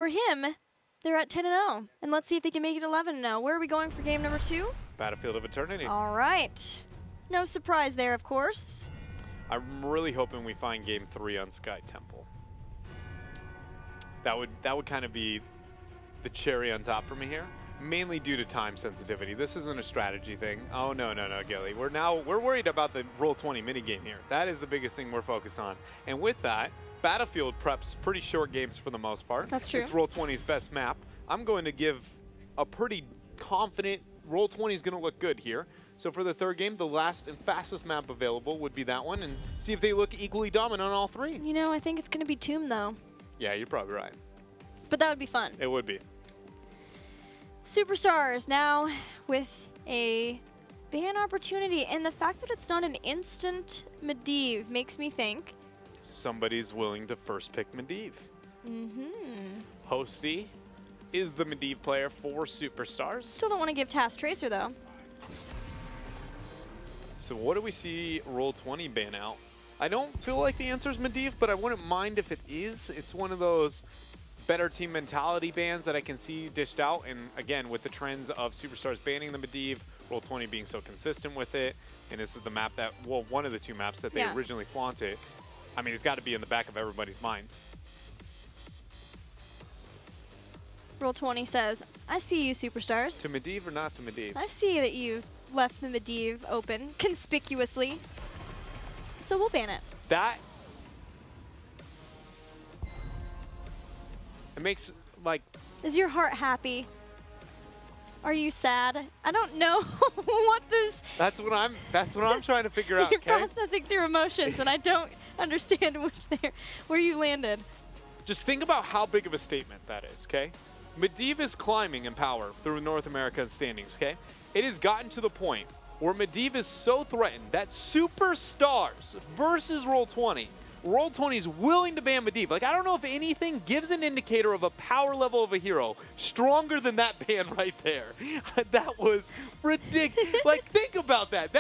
for him, they're at 10-0. And let's see if they can make it 11-0. Where are we going for game number 2? Battlefield of Eternity. All right. No surprise there, of course. I'm really hoping we find game 3 on Sky Temple. That would kind of be the cherry on top for me here, mainly due to time sensitivity. This isn't a strategy thing. Oh, no, Gilly. We're worried about the Roll20 minigame here. That is the biggest thing we're focused on. And with that, Battlefield preps pretty short games for the most part. That's true. It's Roll20's best map. I'm going to give a pretty confident Roll20 is going to look good here. So for the third game, the last and fastest map available would be that one, and see if they look equally dominant on all 3. You know, I think it's going to be Tomb, though. Yeah, you're probably right. But that would be fun. It would be. Superstars now with a ban opportunity, and the fact that it's not an instant Medivh makes me think somebody's willing to first pick Medivh. Hosty is the Medivh player for Superstars. Still don't want to give Task Tracer, though. So what do we see Roll20 ban out? I don't feel like the answer is Medivh, but I wouldn't mind if it is. It's one of those better team mentality bans that I can see dished out. And again, with the trends of Superstars banning the Medivh, Roll20 being so consistent with it, and this is the map that, well, one of the 2 maps that they originally flaunted. I mean, it's got to be in the back of everybody's minds. Roll20 says, I see you, Superstars. To Medivh or not to Medivh? I see that you've left the Medivh open conspicuously. So we'll ban it. It makes, like... Is your heart happy? Are you sad? I don't know what this... That's what I'm trying to figure out, You're okay? processing through emotions, and I don't understand where you landed. Just think about how big of a statement that is, okay? Medivh is climbing in power through North American standings, okay? It has gotten to the point where Medivh is so threatened that Superstars versus Roll20, Roll20 is willing to ban Medivh. Like, I don't know if anything gives an indicator of a power level of a hero stronger than that ban right there. That was ridiculous. Like, think about that.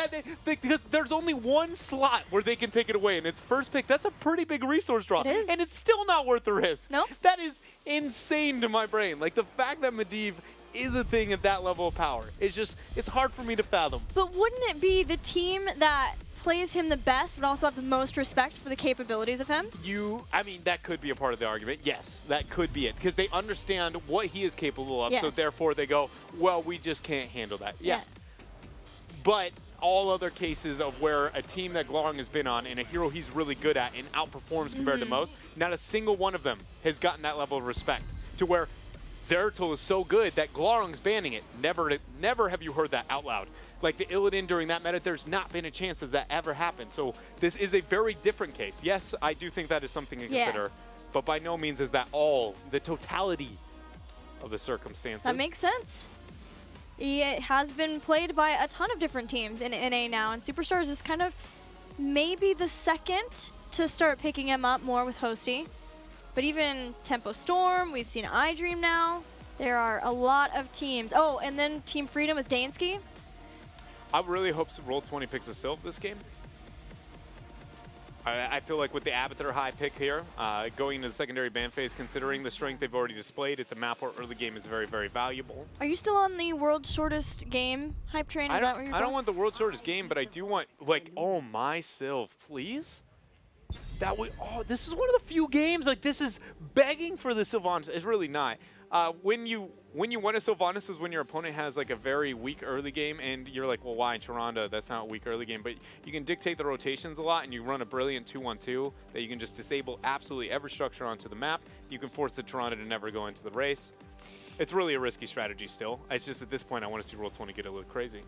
Because there's only one slot where they can take it away, and it's first pick. That's a pretty big resource draw. It is. And it's still not worth the risk. Nope. That is insane to my brain. Like, the fact that Medivh is a thing at that level of power, it's hard for me to fathom. But wouldn't it be the team that plays him the best, but also have the most respect for the capabilities of him? I mean, that could be a part of the argument. Yes, that could be it. Because they understand what he is capable of, so therefore they go, well, we just can't handle that. Yeah. But all other cases of where a team that Glorung has been on and a hero he's really good at and outperforms compared to most, not a single one of them has gotten that level of respect. To where Zeratul is so good that Glorung's banning it. Never have you heard that out loud. Like the Illidan during that meta, there's not been a chance that that ever happened. So this is a very different case. Yes, I do think that is something to consider, but by no means is that all the totality of the circumstances. That makes sense. It has been played by a ton of different teams in NA now, and Superstars is kind of maybe the second to start picking him up more with Hosty. But even Tempo Storm, we've seen iDream now. There are a lot of teams. Oh, and then Team Freedom with Dansky. I really hope Roll20 picks a Sylph this game. I feel like with the Abathur high pick here, going into the secondary ban phase, considering the strength they've already displayed, it's a map where early game is very, very valuable. Are you still on the world's shortest game hype train? Is that where you're going? I don't want the world's shortest game, but I do want, like, oh my Sylph, please? That would, this is one of the few games, like, this is begging for the Sylvanas. It's really not. When you want a Sylvanas is when your opponent has like a very weak early game and you're like, well, why Tyrande? That's not a weak early game. But you can dictate the rotations a lot and you run a brilliant 2-1-2 that you can just disable absolutely every structure onto the map. You can force the Tyrande to never go into the race. It's really a risky strategy still. It's just at this point I want to see Roll20 get a little crazy.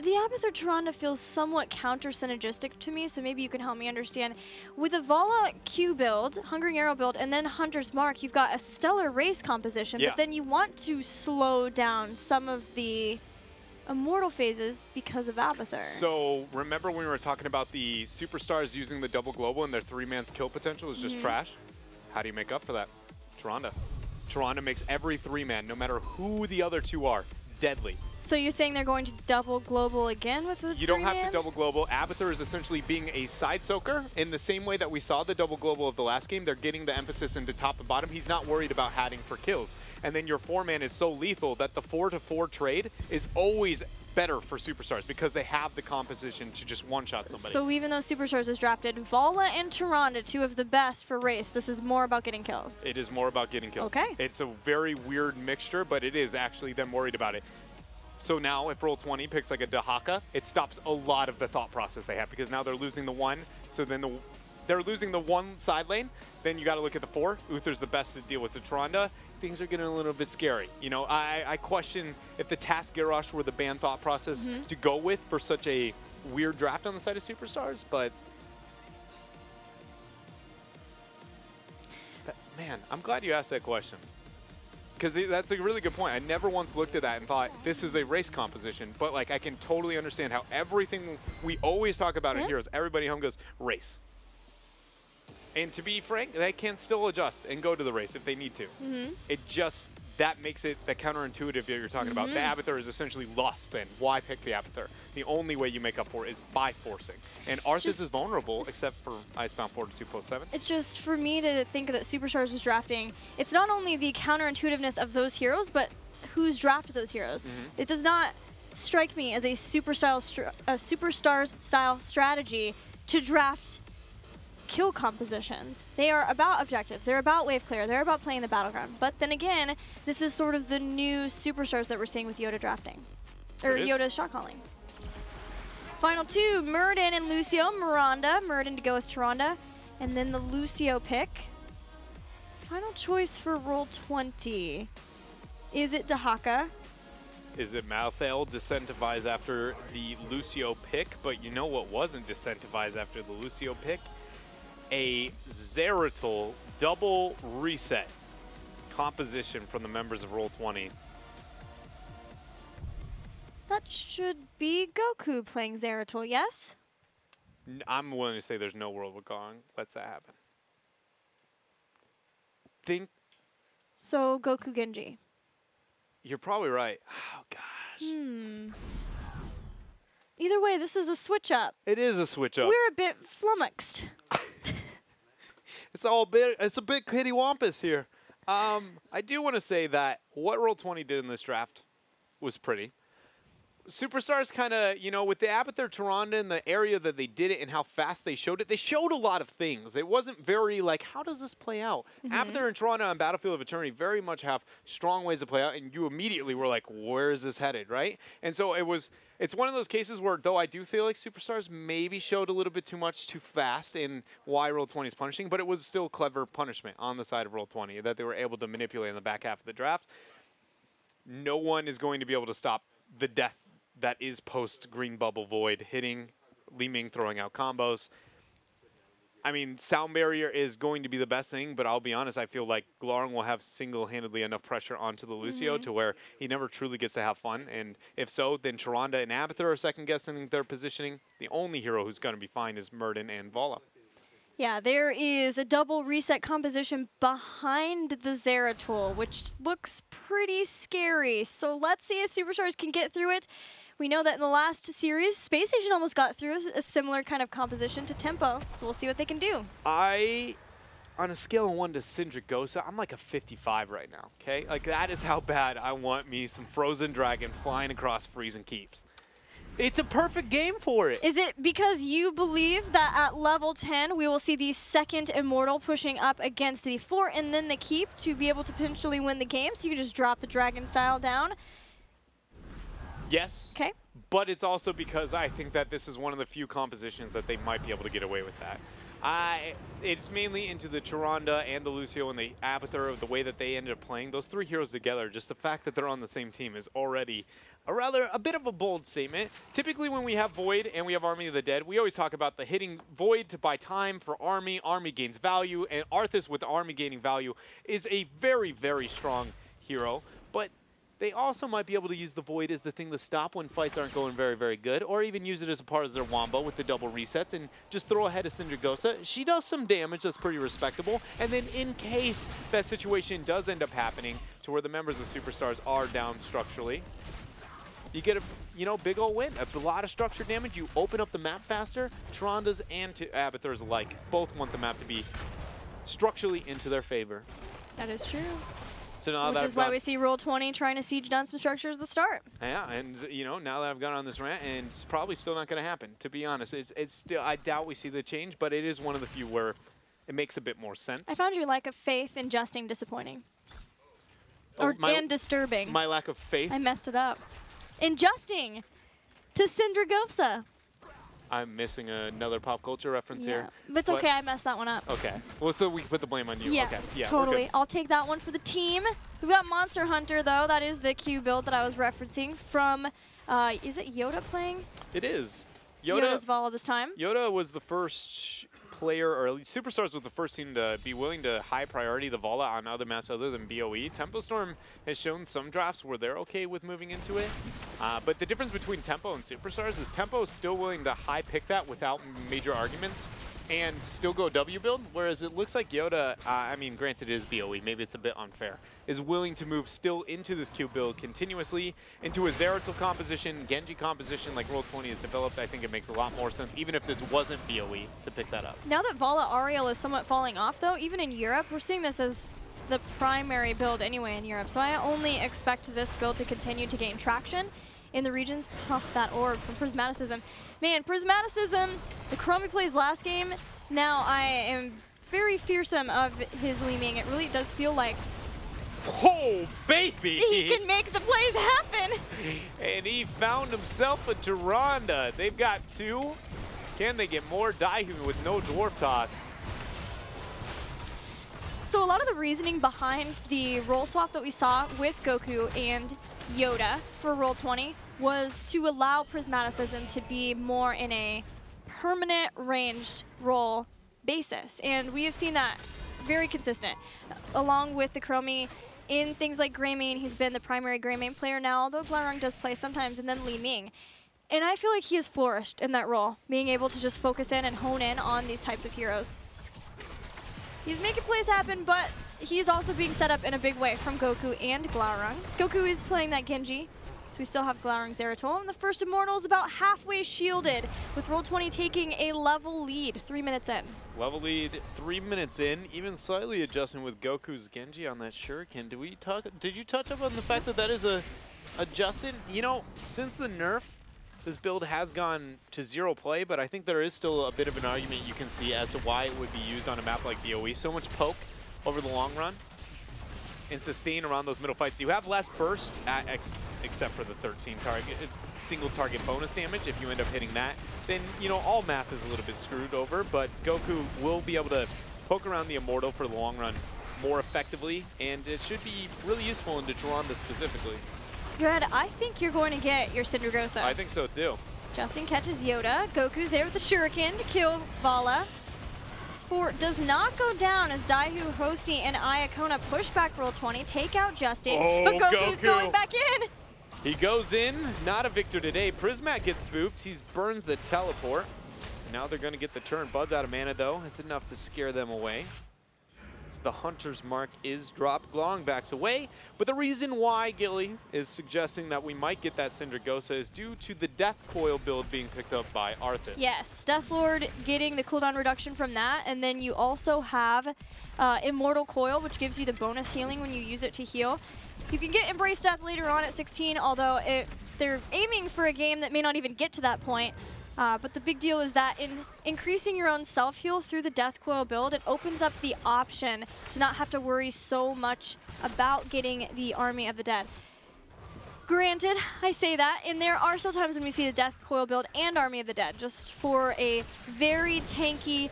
The Abathur Tyrande feels somewhat counter-synergistic to me, so maybe you can help me understand. With a Vala Q build, Hungering Arrow build, and then Hunter's Mark, you've got a stellar race composition, but then you want to slow down some of the Immortal phases because of Abathur. So remember when we were talking about the Superstars using the double global and their 3-man's kill potential is just trash? How do you make up for that? Tyrande. Tyrande makes every 3-man, no matter who the other 2 are, deadly. So you're saying they're going to double global again with the You don't have to double global. Abathur is essentially being a side soaker in the same way that we saw the double global of the last game. They're getting the emphasis into top and bottom. He's not worried about hatting for kills. And then your 4-man is so lethal that the 4-to-4 trade is always better for Superstars because they have the composition to just one-shot somebody. So even though Superstars is drafted Vala and Tyrande, 2 of the best for race, this is more about getting kills. It is more about getting kills. Okay. It's a very weird mixture, but it is actually them worried about it. So now if Roll20 picks like a Dahaka, it stops a lot of the thought process they have because now they're losing the 1. So then they're losing the 1 side lane. Then you got to look at the 4. Uther's the best to deal with Tyrande. Things are getting a little bit scary. You know, I question if the Task Garrosh were the ban thought process to go with for such a weird draft on the side of Superstars, but man, I'm glad you asked that question. Because that's a really good point. I never once looked at that and thought, this is a race composition. But, like, I can totally understand how everything we always talk about in Heroes, everybody home goes, race. And to be frank, they can still adjust and go to the race if they need to. It just, that makes it the counterintuitive that you're talking about. The Abathur is essentially lost then. Why pick the Abathur? The only way you make up for it is by forcing. And Arthas is vulnerable, except for Icebound 4-2 post 7. It's just for me to think that Superstars is drafting, it's not only the counterintuitiveness of those heroes, but who's drafted those heroes. It does not strike me as a Superstars style strategy to draft kill compositions. They are about objectives. They're about wave clear. They're about playing the battleground. But then again, this is sort of the new Superstars that we're seeing with Yoda drafting. Or Yoda's shot calling. Final 2, Muradin and Lucio. Muradin to go with Tyrande. And then the Lucio pick. Final choice for Roll20. Is it Dahaka? Is it Malthael decentivized after the Lucio pick? But you know what wasn't decentivized after the Lucio pick? A Zeratul double reset composition from the members of Roll20. That should be Goku playing Zeratul, yes? I'm willing to say there's no world we're going. Let's that happen. Think. So Goku Genji. You're probably right. Oh gosh. Either way, this is a switch up. It is a switch up. We're a bit flummoxed. It's a bit kittywampus here. I do want to say that what Roll20 did in this draft was pretty. Superstars kind of, you know, with the Abathur Tyrande and the area that they did it and how fast they showed a lot of things. It wasn't very like, how does this play out? Abathur and Tyrande on Battlefield of Eternity very much have strong ways to play out, and you immediately were like, where is this headed, right? And so it's one of those cases where, though I do feel like Superstars maybe showed a little bit too much too fast in why Roll20 is punishing, but it was still clever punishment on the side of Roll20 that they were able to manipulate in the back half of the draft. No one is going to be able to stop the death that is post Green Bubble Void, hitting, Li Ming throwing out combos. I mean, Sound Barrier is going to be the best thing, but I'll be honest, I feel like Glarng will have single-handedly enough pressure onto the Lucio to where he never truly gets to have fun. And if so, then Tyrande and Abathur are second-guessing their positioning. The only hero who's going to be fine is Muradin and Vala. Yeah, there is a double reset composition behind the Zeratul, which looks pretty scary. So let's see if Superstars can get through it. We know that in the last series, Space Station almost got through a similar kind of composition to Tempo, so we'll see what they can do. On a scale of 1 to Syndragosa, I'm like a 55 right now, okay? Like, that is how bad I want me some Frozen Dragon flying across freezing keeps. It's a perfect game for it. Is it because you believe that at level 10, we will see the second Immortal pushing up against the 4 and then the Keep to be able to potentially win the game, so you can just drop the Dragon style down? Yes. Okay. But it's also because I think that this is one of the few compositions that they might be able to get away with that. It's mainly into the Tyrande and the Lucio and the Abathur, the way that they ended up playing. Those 3 heroes together, just the fact that they're on the same team is already a bit of a bold statement. Typically when we have Void and we have Army of the Dead, we always talk about the hitting Void to buy time for Army. Army gains value, and Arthas with the Army gaining value is a very, very strong hero. But they also might be able to use the Void as the thing to stop when fights aren't going very, very good, or even use it as a part of their wombo with the double resets and just throw ahead of Syndragosa. She does some damage that's pretty respectable, and then in case that situation does end up happening to where the members of Superstars are down structurally, you get a big old win. A lot of structure damage. You open up the map faster. Tyrande and Abathurs alike both want the map to be structurally into their favor. That is true. So now Which is why we see Roll20 trying to siege down some structures at the start. Yeah, and now that I've gone on this rant, and it's probably still not going to happen. To be honest, it's still, I doubt we see the change, but it is one of the few where it makes a bit more sense. I found your lack of faith in Justing disappointing. And disturbing. My lack of faith? I messed it up. In Justing to Syndragosa. I'm missing another pop culture reference here. But it's okay, I messed that one up. Okay. Well, so we can put the blame on you. Yeah, okay. Yeah, totally. I'll take that one for the team. We've got Monster Hunter, though. That is the Q build that I was referencing from, is it Yoda playing? It is. Yoda's Vala this time. Yoda was the first player, or at least Superstars was the first team to be willing to high priority the Vala on other maps other than BOE. Tempo Storm has shown some drafts where they're okay with moving into it. But the difference between Tempo and Superstars is Tempo is still willing to high pick that without major arguments and still go W build, whereas it looks like Yoda, I mean, granted it is BOE, maybe it's a bit unfair, is willing to move still into this Q build continuously, into a Zeratul composition, Genji composition like Roll20 has developed. I think it makes a lot more sense, even if this wasn't BOE, to pick that up. Now that Vala Ariel is somewhat falling off, though, even in Europe, we're seeing this as the primary build anyway in Europe, so I only expect this build to continue to gain traction in the regions. Oh, that orb from Prismaticism. Man, Prismaticism, the Chromie plays last game. Now I am very fearsome of his Li Ming. It really does feel like oh, baby! He can make the plays happen! And he found himself a Tyrande. They've got two. Can they get more? Daihu with no Dwarf Toss. So a lot of the reasoning behind the role swap that we saw with Goku and Yoda for Roll20 was to allow Prismaticism to be more in a permanent ranged role basis. And we have seen that very consistent. Along with the Chromie in things like Greymane, he's been the primary Greymane player now, although Glaurung does play sometimes, and then Li Ming. And I feel like he has flourished in that role, being able to just focus in and hone in on these types of heroes. He's making plays happen, but he's also being set up in a big way from Goku and Glaurung. Goku is playing that Genji, so we still have Glaurung Zeratul. And the first Immortal is about halfway shielded, with Roll20 taking a level lead 3 minutes in. Level lead 3 minutes in, even slightly adjusting with Goku's Genji on that shuriken. Did you touch up on the fact that that is adjusted? You know, since the nerf, this build has gone to 0 play, but I think there is still a bit of an argument you can see as to why it would be used on a map like BOE. So much poke over the long run and sustain around those middle fights. You have less burst, except for the 13 target, single target bonus damage. If you end up hitting that, then, you know, all math is a little bit screwed over, but Goku will be able to poke around the Immortal for the long run more effectively, and it should be really useful into Tyrande specifically. Dread, I think you're going to get your Syndragosa. I think so too. Justin catches Yoda. Goku's there with the shuriken to kill Vala. Does not go down as Daihu, Hosty, and Iacona push back Roll20, take out Justin, but Goku's going back in. He goes in, not a victor today. Prismat gets booped, he burns the teleport. Now they're gonna get the turn. Bud's out of mana though, it's enough to scare them away. The Hunter's Mark is dropped. Glaurung backs away, but the reason why Gilly is suggesting that we might get that Syndragosa is due to the Death Coil build being picked up by Arthas. Yes, Deathlord getting the cooldown reduction from that, and then you also have Immortal Coil, which gives you the bonus healing when you use it to heal. You can get Embrace Death later on at 16, although they're aiming for a game that may not even get to that point. But the big deal is that in increasing your own self-heal through the Death Coil build, it opens up the option to not have to worry so much about getting the Army of the Dead. Granted, I say that, and there are still times when we see the Death Coil build and Army of the Dead, just for a very tanky,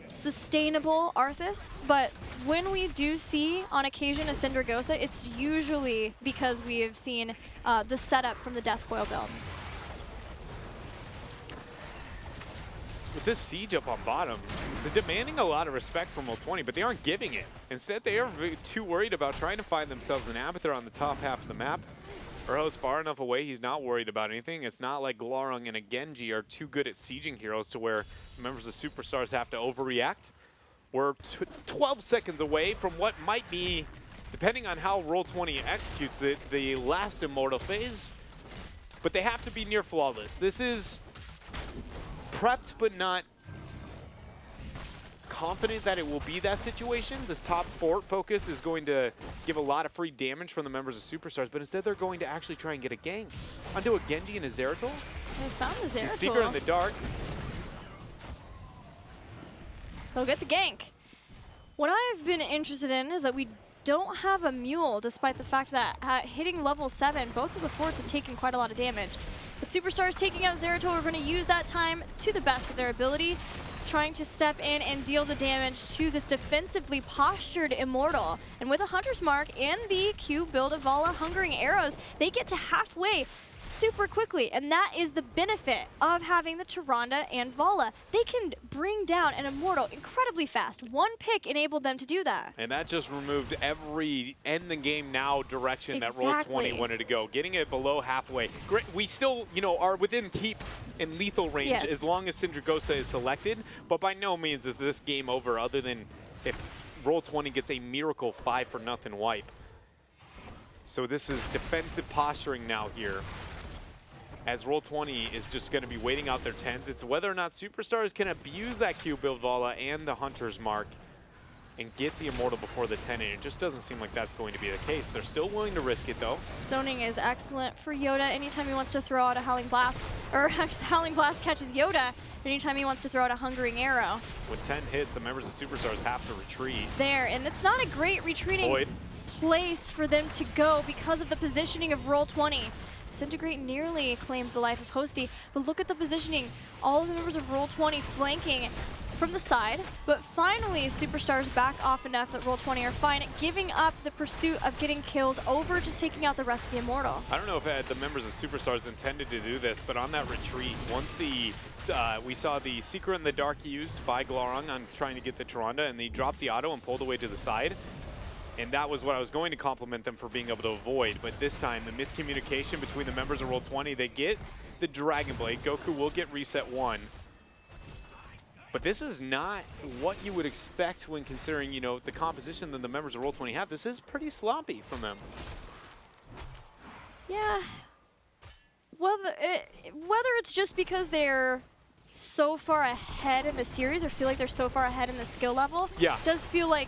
sustainable Arthas. But when we do see, on occasion, a Syndragosa, it's usually because we have seen the setup from the Death Coil build. With this siege up on bottom, it's demanding a lot of respect from Roll20, but they aren't giving it. Instead, they are too worried about trying to find themselves an Abathur on the top half of the map. Urho's far enough away, he's not worried about anything. It's not like Glaurung and a Genji are too good at sieging heroes to where members of Superstars have to overreact. We're 12 seconds away from what might be, depending on how Roll20 executes it, the last Immortal phase. but they have to be near flawless. This is prepped but not confident that it will be that situation. This top fort focus is going to give a lot of free damage from the members of Superstars, but instead they're going to actually try and get a gank onto a Genji and a Zeratul. They found the Zeratul. Secret in the dark. They'll get the gank. What I've been interested in is that we don't have a mule, despite the fact that hitting level 7, both of the forts have taken quite a lot of damage. But Superstars taking out Zeratul are going to use that time to the best of their ability, trying to step in and deal the damage to this defensively postured Immortal. And with a Hunter's Mark and the Q build of Vala Hungering Arrows, they get to halfway super quickly, and that is the benefit of having the Tyrande and Vala. They can bring down an Immortal incredibly fast. One pick enabled them to do that. And that just removed every end the game now direction Exactly. that Roll20 wanted to go. Getting it below halfway. Great. We still, you know, are within keep and lethal range Yes. as long as Syndragosa is selected, but by no means is this game over other than if Roll20 gets a miracle 5-0 wipe. So this is defensive posturing now here, as Roll20 is just going to be waiting out their 10s. It's whether or not Superstars can abuse that Q build Vala and the Hunter's Mark and get the Immortal before the 10, and it just doesn't seem like that's going to be the case. They're still willing to risk it, though. Zoning is excellent for Yoda anytime he wants to throw out a Howling Blast, or actually Howling Blast catches Yoda anytime he wants to throw out a Hungering Arrow. When 10 hits, the members of Superstars have to retreat. There, and it's not a great retreating place for them to go because of the positioning of Roll20. Disintegrate nearly claims the life of Hosty, but look at the positioning. All of the members of Roll20 flanking from the side, but finally Superstars back off enough that Roll20 are fine, giving up the pursuit of getting kills over just taking out the rest of the Immortal. I don't know if the members of Superstars intended to do this, but on that retreat, once the we saw the Secret in the Dark used by Glaurung on trying to get the Tyrande, and they dropped the auto and pulled away to the side. And that was what I was going to compliment them for being able to avoid. But this time, the miscommunication between the members of Roll20, they get the Dragon Blade. Goku will get reset 1. But this is not what you would expect when considering, you know, the composition that the members of Roll20 have. This is pretty sloppy from them. Yeah. Whether it's just because they're so far ahead in the series or feel like they're so far ahead in the skill level, does feel like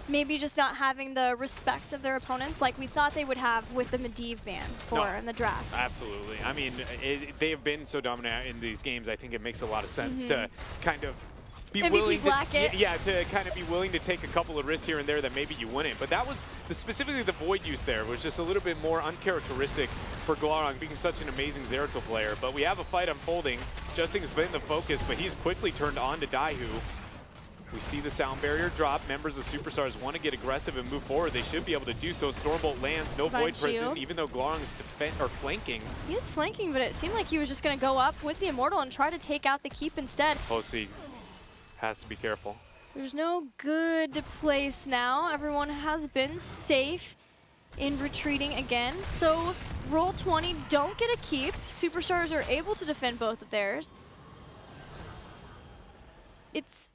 maybe just not having the respect of their opponents like we thought they would have with the Medivh ban in the draft. Absolutely. I mean, they have been so dominant in these games, I think it makes a lot of sense to kind of be willing to, to kind of be willing to take a couple of risks here and there that maybe you wouldn't. But that was, specifically the Void use there was just a little bit more uncharacteristic for Glaurung being such an amazing Zeratul player. But we have a fight unfolding. Justin has been the focus, but he's quickly turned on to Daihu. We see the sound barrier drop. Members of Superstars want to get aggressive and move forward. They should be able to do so. Stormbolt lands, no Void present, even though Glaurung's flanking. He is flanking, but it seemed like he was just going to go up with the Immortal and try to take out the keep instead. Hosty has to be careful. There's no good place now. Everyone has been safe in retreating again. So Roll20 don't get a keep. Superstars are able to defend both of theirs.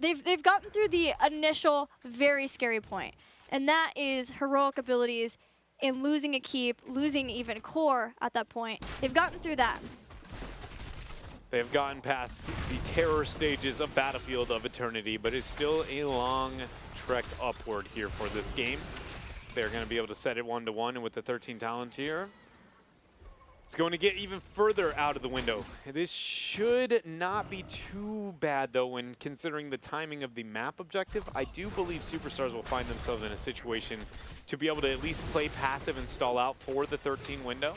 They've gotten through the initial very scary point, and that is heroic abilities in losing a keep, losing even core at that point. They've gotten through that. They've gotten past the terror stages of Battlefield of Eternity, but it's still a long trek upward here for this game. They're going to be able to set it 1-1, and with the 13 talent here, it's going to get even further out of the window. This should not be too bad, though, when considering the timing of the map objective. I do believe Superstars will find themselves in a situation to be able to at least play passive and stall out for the 13 window.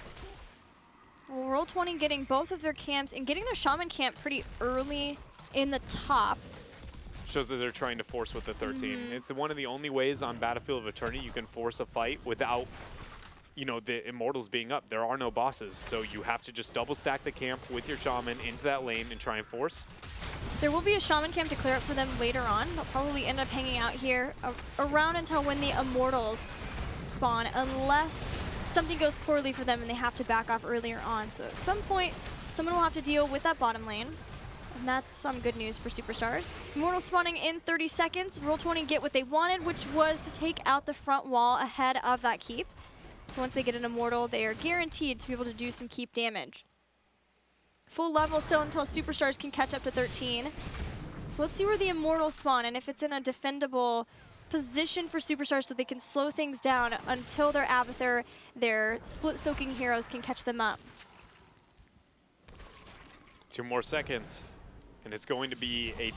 Well, Roll20 getting both of their camps and getting their Shaman camp pretty early in the top. Shows that they're trying to force with the 13. It's one of the only ways on Battlefield of Eternity you can force a fight without, you know, the Immortals being up. There are no bosses, so you have to just double stack the camp with your Shaman into that lane and try and force. There will be a Shaman camp to clear up for them later on. They'll probably end up hanging out here around until when the Immortals spawn, unless something goes poorly for them and they have to back off earlier on. So at some point, someone will have to deal with that bottom lane. And that's some good news for Superstars. Immortal spawning in 30 seconds. Roll20 get what they wanted, which was to take out the front wall ahead of that keep. So once they get an Immortal, they are guaranteed to be able to do some keep damage. Full level still until Superstars can catch up to 13. So let's see where the Immortals spawn and if it's in a defendable position for Superstars so they can slow things down until their Abathur, their split-soaking heroes can catch them up. 2 more seconds. And it's going to be a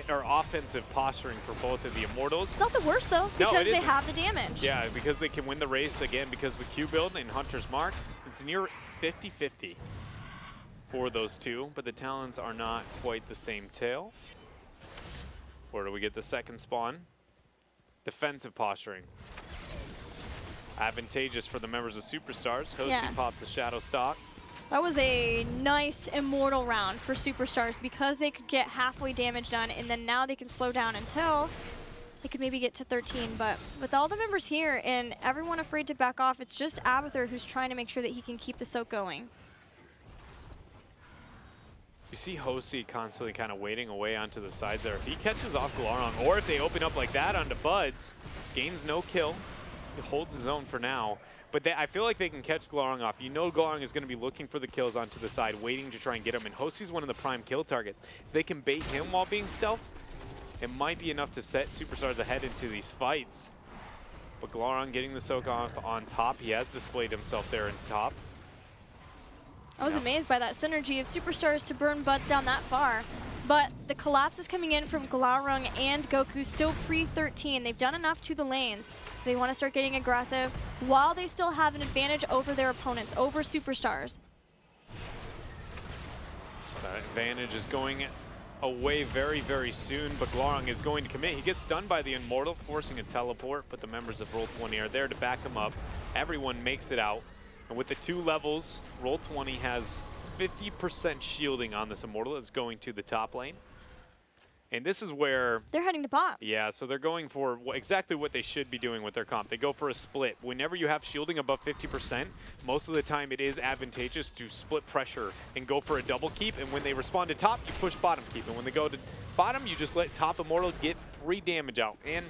offensive posturing for both of the Immortals. It's not the worst, though, because they have the damage. Yeah, because they can win the race, again, because the Q build and Hunter's Mark, it's near 50-50 for those two, but the Talons are not quite the same tail. Where do we get the second spawn? Defensive posturing. Advantageous for the members of Superstars. Hosty pops the Shadow Stock. That was a nice Immortal round for Superstars because they could get halfway damage done, and then now they can slow down until they could maybe get to 13. But with all the members here and everyone afraid to back off, it's just Abathur who's trying to make sure that he can keep the soak going. You see Hosty constantly kind of waiting away onto the sides there. If he catches off Glaurung, or if they open up like that onto Buds, gains no kill. He holds his own for now. But I feel like they can catch Glaurung off. You know Glaurung is going to be looking for the kills onto the side, waiting to try and get him. And Hosty's one of the prime kill targets. If they can bait him while being stealth, it might be enough to set Superstars ahead into these fights. But Glaurung getting the soak off on top. He has displayed himself there in top. I was amazed by that synergy of Superstars to burn Buds down that far. But the collapse is coming in from Glaurung and Goku, still free 13. They've done enough to the lanes. They want to start getting aggressive while they still have an advantage over their opponents, over Superstars. That advantage is going away very, very soon, but Glaurung is going to commit. He gets stunned by the Immortal, forcing a teleport, but the members of Roll20 are there to back him up. Everyone makes it out. And with the 2 levels, Roll20 has 50% shielding on this Immortal that's going to the top lane. And this is where... They're heading to bot. Yeah, so they're going for exactly what they should be doing with their comp. They go for a split. Whenever you have shielding above 50%, most of the time it is advantageous to split pressure and go for a double keep. And when they respond to top, you push bottom keep. And when they go to bottom, you just let top Immortal get free damage out. And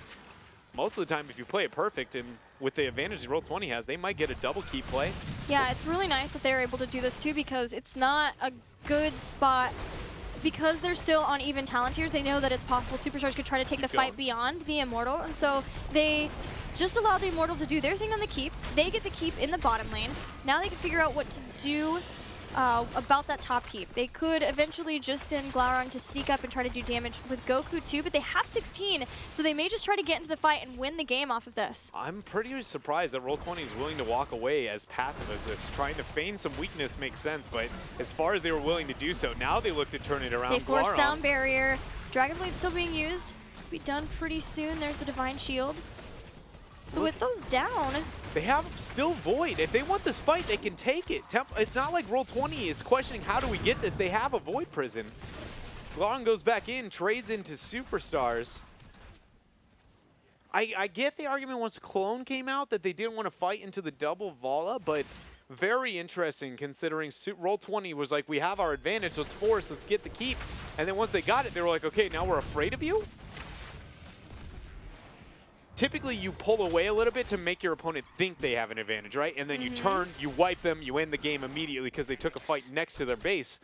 most of the time, if you play it perfect, and with the advantage that Roll20 has, they might get a double keep play. Yeah, it's really nice that they're able to do this too, because it's not a good spot. Because they're still on even talent tiers, they know that it's possible Superstars could try to take the fight beyond the Immortal. So they just allow the Immortal to do their thing on the keep. They get the keep in the bottom lane. Now they can figure out what to do about that top keep. They could eventually just send Glaurung to sneak up and try to do damage with Goku too, but they have 16, so they may just try to get into the fight and win the game off of this. I'm pretty surprised that Roll20 is willing to walk away as passive as this. Trying to feign some weakness makes sense, but as far as they were willing to do so, now they look to turn it around. They force Sound Barrier. Dragon Blade's still being used. Be done pretty soon. There's the Divine Shield. So with those down, they have still Void. If they want this fight, they can take it. It's not like Roll20 is questioning, how do we get this? They have a Void Prison. Glaurung goes back in, trades into Superstars. I get the argument once Clone came out that they didn't want to fight into the double Vala, but very interesting considering Roll20 was like, we have our advantage, let's force, let's get the keep. And then once they got it, they were like, okay, now we're afraid of you? Typically, you pull away a little bit to make your opponent think they have an advantage, right? And then you turn, you wipe them, you end the game immediately because they took a fight next to their base.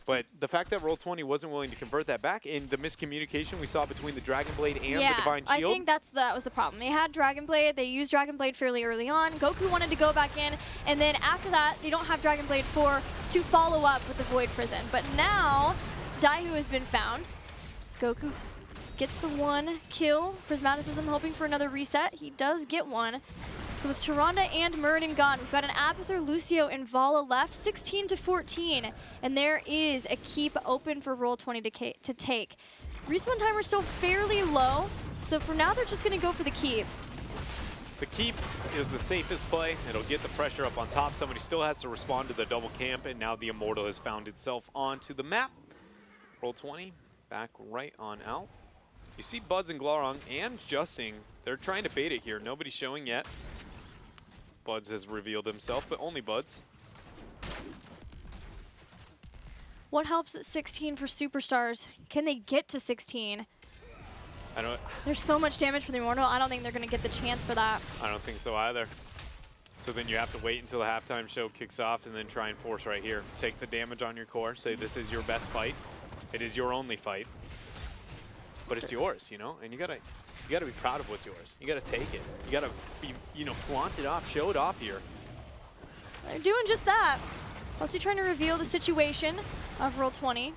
But the fact that Roll20 wasn't willing to convert that back, and the miscommunication we saw between the Dragon Blade and the Divine Shield. I think that was the problem. They had Dragon Blade, they used Dragon Blade fairly early on. Goku wanted to go back in, and then after that, they don't have Dragon Blade 4 to follow up with the Void Prison. But now, Daihu has been found. Goku gets the 1 kill. Prismaticism hoping for another reset. He does get one. So with Tyrande and Muradin gone, we've got an Abathur, Lucio, and Vala left, 16-14. And there is a keep open for Roll20 to take. Respawn timer's still fairly low, so for now they're just going to go for the keep. The keep is the safest play. It'll get the pressure up on top. Somebody still has to respond to the double camp, and now the Immortal has found itself onto the map. Roll20 back right on out. You see Buds and Glaurung and Justing. They're trying to bait it here. Nobody's showing yet. Buds has revealed himself, but only Buds. What helps at 16 for Superstars? Can they get to 16? I don't. There's so much damage for the Immortal. I don't think they're going to get the chance for that. I don't think so either. So then you have to wait until the halftime show kicks off and then try and force right here. Take the damage on your core, say this is your best fight. It is your only fight. But it's yours, you know? And you gotta be proud of what's yours. You gotta take it. You gotta be, you know, flaunt it off, show it off here. They're doing just that. Mostly trying to reveal the situation of Roll20.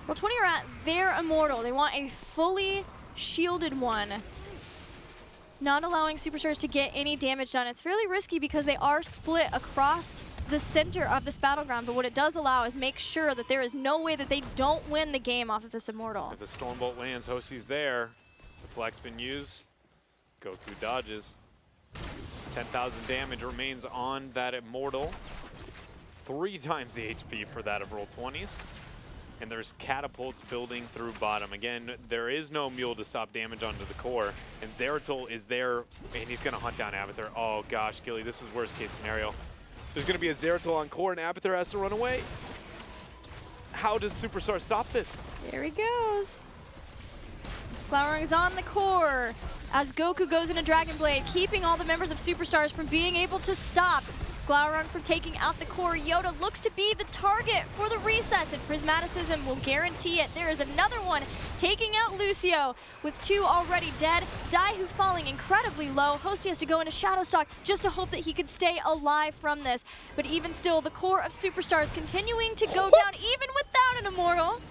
Roll20 are at their immortal. They want a fully shielded one, not allowing Superstars to get any damage done. It's fairly risky because they are split across the center of this battleground, but what it does allow is make sure that there is no way that they don't win the game off of this immortal. If the Stormbolt lands, Hostie's there. The flex been used. Goku dodges. 10,000 damage remains on that immortal. 3 times the HP for that of Roll20's. And there's catapults building through bottom. Again, there is no mule to stop damage onto the core. And Zeratul is there, and he's going to hunt down Abathur. Oh gosh, Gilly, this is worst case scenario. There's going to be a Zeratul on core, and Abathur has to run away. How does Superstar stop this? There he goes. Glaurung is on the core as Goku goes into Dragon Blade, keeping all the members of Superstars from being able to stop Glaurung from taking out the core. Yoda looks to be the target for the resets, and Prismaticism will guarantee it. There is another one taking out Lucio with 2 already dead. Daihu falling incredibly low. Hostie has to go into Shadow Stalk just to hope that he could stay alive from this. But even still, the core of Superstars continuing to go down even without an immortal.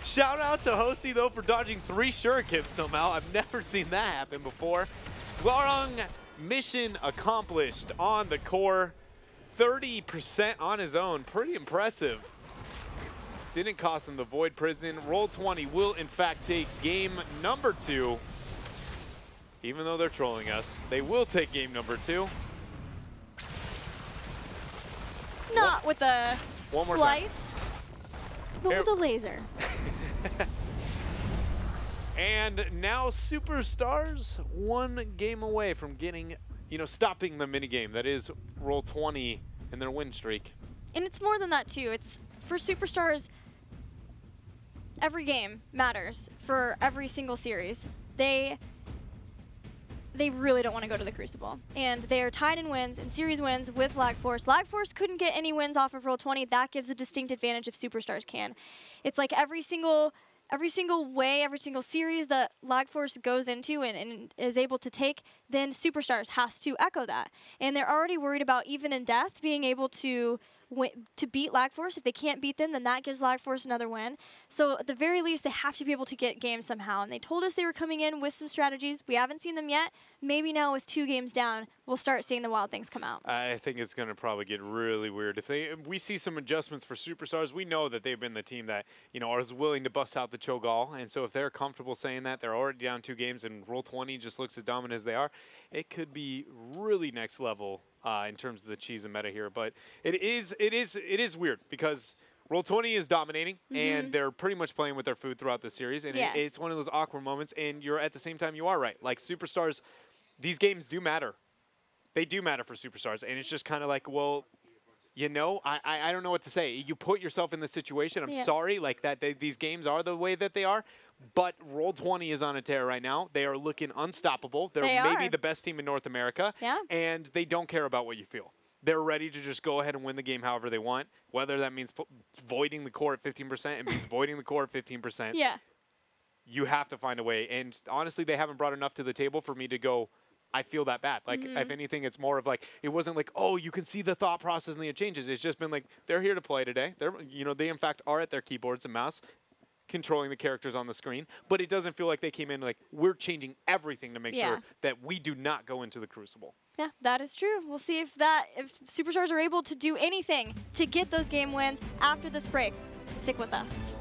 Shout out to Hostie, though, for dodging 3 shurikens somehow. I've never seen that happen before. Glaurung, mission accomplished on the core. 30% on his own. Pretty impressive. Didn't cost him the Void Prison. Roll20 will, in fact, take game number 2. Even though they're trolling us, they will take game number 2. Not with a slice, but with a laser. And now Superstars 1 game away from getting, you know, stopping the minigame that is Roll20 and their win streak. And it's more than that too. It's for Superstars, every game matters for every single series. They really don't want to go to the Crucible. And they are tied in wins and series wins with Lag Force. Lag Force couldn't get any wins off of Roll20. That gives a distinct advantage if Superstars can. It's like every single way, every single series that Lag Force goes into and is able to take, then Superstars has to echo that. And they're already worried about, even in death, being able to beat Lag Force. If they can't beat them, then that gives Lag Force another win. So at the very least, they have to be able to get games somehow. And they told us they were coming in with some strategies. We haven't seen them yet. Maybe now with 2 games down, we'll start seeing the wild things come out. I think it's going to probably get really weird. If we see some adjustments for Superstars, we know that they've been the team that, you know, is willing to bust out the Cho'Gall. And so if they're comfortable saying that, they're already down 2 games and Roll20 just looks as dominant as they are, it could be really next level in terms of the cheese and meta here. But it is weird because Roll20 is dominating, and they're pretty much playing with their food throughout the series. And it's one of those awkward moments, and you're at the same time, you are right. Like, Superstars, these games do matter. They do matter for Superstars, and it's just kind of like, well, you know, I don't know what to say. You put yourself in this situation. I'm sorry, like that. These games are the way that they are. But Roll20 is on a tear right now. They are looking unstoppable. They're maybe the best team in North America. And they don't care about what you feel. They're ready to just go ahead and win the game however they want. Whether that means voiding the core at 15%, it means voiding the core at 15%. You have to find a way. And honestly, they haven't brought enough to the table for me to go, I feel that bad. Like, if anything, it's more of like, it wasn't like, oh, you can see the thought process and the changes. It's just been like, they're here to play today. They in fact are at their keyboards and mouse, controlling the characters on the screen. But it doesn't feel like they came in like, we're changing everything to make sure that we do not go into the Crucible. Yeah, that is true. We'll see if Superstars are able to do anything to get those game wins after this break. Stick with us.